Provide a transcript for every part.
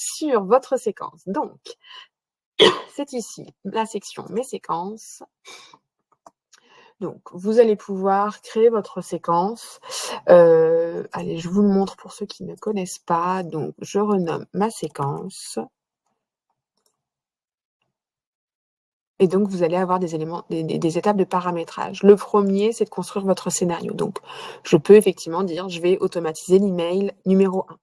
sur votre séquence. Donc, c'est ici la section Mes séquences. Donc, vous allez pouvoir créer votre séquence. Allez, je vous le montre pour ceux qui ne connaissent pas. Donc, je renomme ma séquence. Et donc, vous allez avoir des éléments, des étapes de paramétrage. Le premier, c'est de construire votre scénario. Donc, je peux effectivement dire, je vais automatiser l'email numéro 1.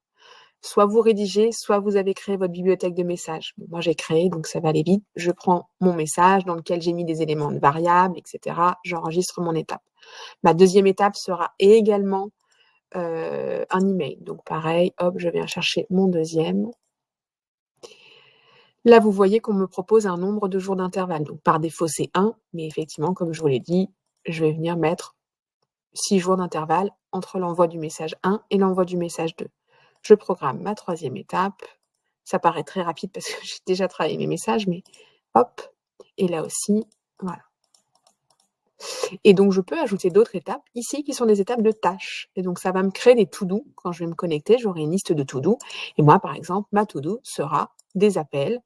Soit vous rédigez, soit vous avez créé votre bibliothèque de messages. Bon, moi, j'ai créé, donc ça va aller vite. Je prends mon message dans lequel j'ai mis des éléments de variables, etc. J'enregistre mon étape. Ma deuxième étape sera également un email. Donc, pareil, hop, je viens chercher mon deuxième. Là, vous voyez qu'on me propose un nombre de jours d'intervalle. Donc, par défaut, c'est 1. Mais effectivement, comme je vous l'ai dit, je vais venir mettre 6 jours d'intervalle entre l'envoi du message 1 et l'envoi du message 2. Je programme ma troisième étape. Ça paraît très rapide parce que j'ai déjà travaillé mes messages, mais hop. Et là aussi, voilà. Et donc, je peux ajouter d'autres étapes ici qui sont des étapes de tâches. Et donc, ça va me créer des to-do. Quand je vais me connecter, j'aurai une liste de to-do. Et moi, par exemple, ma to-do sera des appels.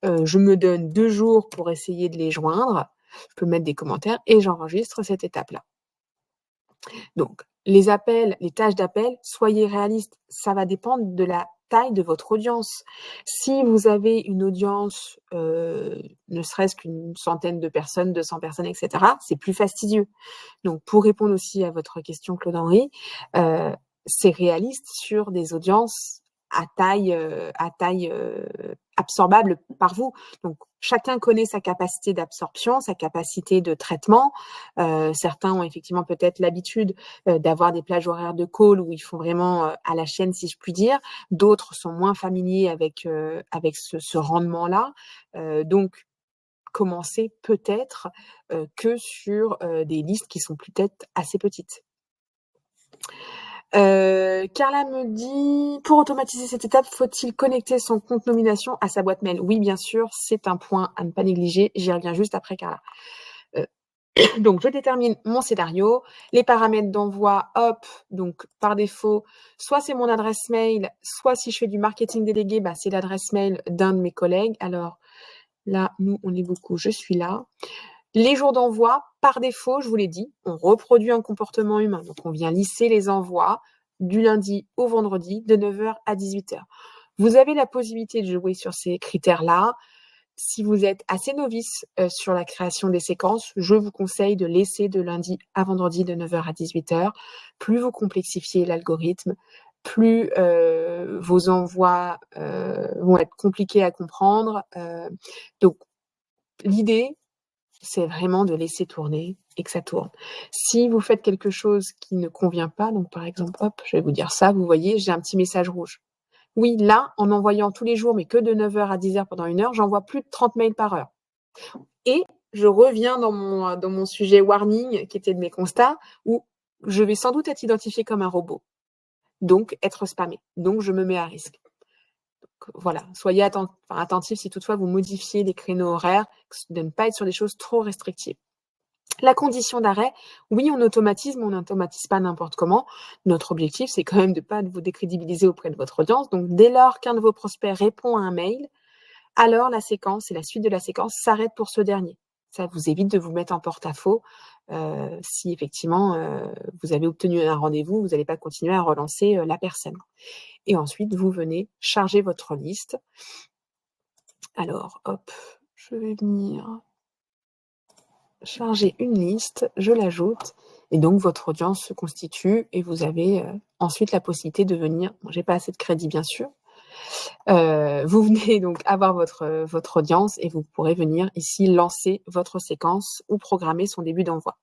Je me donne 2 jours pour essayer de les joindre. Je peux mettre des commentaires et j'enregistre cette étape-là. Donc, les appels, les tâches d'appel, soyez réalistes. Ça va dépendre de la taille de votre audience. Si vous avez une audience, ne serait-ce qu'une centaine de personnes, 200 personnes, etc., c'est plus fastidieux. Donc, pour répondre aussi à votre question, Claude-Henri, c'est réaliste sur des audiences à taille absorbable par vous. Donc, chacun connaît sa capacité d'absorption, sa capacité de traitement. Certains ont effectivement peut-être l'habitude d'avoir des plages horaires de call où ils font vraiment à la chaîne, si je puis dire. D'autres sont moins familiers avec ce rendement-là. Donc, commencer peut-être que sur des listes qui sont peut-être assez petites. Carla me dit, pour automatiser cette étape, faut-il connecter son compte nomination à sa boîte mail? Oui, bien sûr, c'est un point à ne pas négliger. J'y reviens juste après, Carla. Donc, je détermine mon scénario, les paramètres d'envoi, hop, donc par défaut, soit c'est mon adresse mail, soit si je fais du marketing délégué, bah, c'est l'adresse mail d'un de mes collègues. Alors là, nous, on est beaucoup, je suis là. Les jours d'envoi, par défaut, je vous l'ai dit, on reproduit un comportement humain. Donc, on vient lisser les envois du lundi au vendredi de 9h à 18h. Vous avez la possibilité de jouer sur ces critères-là. Si vous êtes assez novice sur la création des séquences, je vous conseille de laisser de lundi à vendredi de 9h à 18h. Plus vous complexifiez l'algorithme, plus vos envois vont être compliqués à comprendre. Donc, l'idée, c'est vraiment de laisser tourner et que ça tourne. Si vous faites quelque chose qui ne convient pas, donc par exemple, hop, je vais vous dire ça, vous voyez, j'ai un petit message rouge. Oui, là, en envoyant tous les jours, mais que de 9h à 10h pendant 1 heure, j'envoie plus de 30 mails par heure. Et je reviens dans mon sujet warning, qui était de mes constats, où je vais sans doute être identifiée comme un robot. Donc, être spammé. Donc, je me mets à risque. Voilà, soyez attentifs si toutefois vous modifiez les créneaux horaires, de ne pas être sur des choses trop restrictives. La condition d'arrêt, oui, on automatise, mais on n'automatise pas n'importe comment. Notre objectif, c'est quand même de ne pas vous décrédibiliser auprès de votre audience. Donc, dès lors qu'un de vos prospects répond à un mail, alors la séquence et la suite de la séquence s'arrête pour ce dernier. Ça vous évite de vous mettre en porte-à-faux. Si effectivement vous avez obtenu un rendez-vous, vous n'allez pas continuer à relancer la personne. Et ensuite, vous venez charger votre liste. Alors, hop, je vais venir charger une liste, je l'ajoute, et donc votre audience se constitue et vous avez ensuite la possibilité de venir, bon, j'ai pas assez de crédit bien sûr, vous venez donc avoir votre audience et vous pourrez venir ici lancer votre séquence ou programmer son début d'envoi.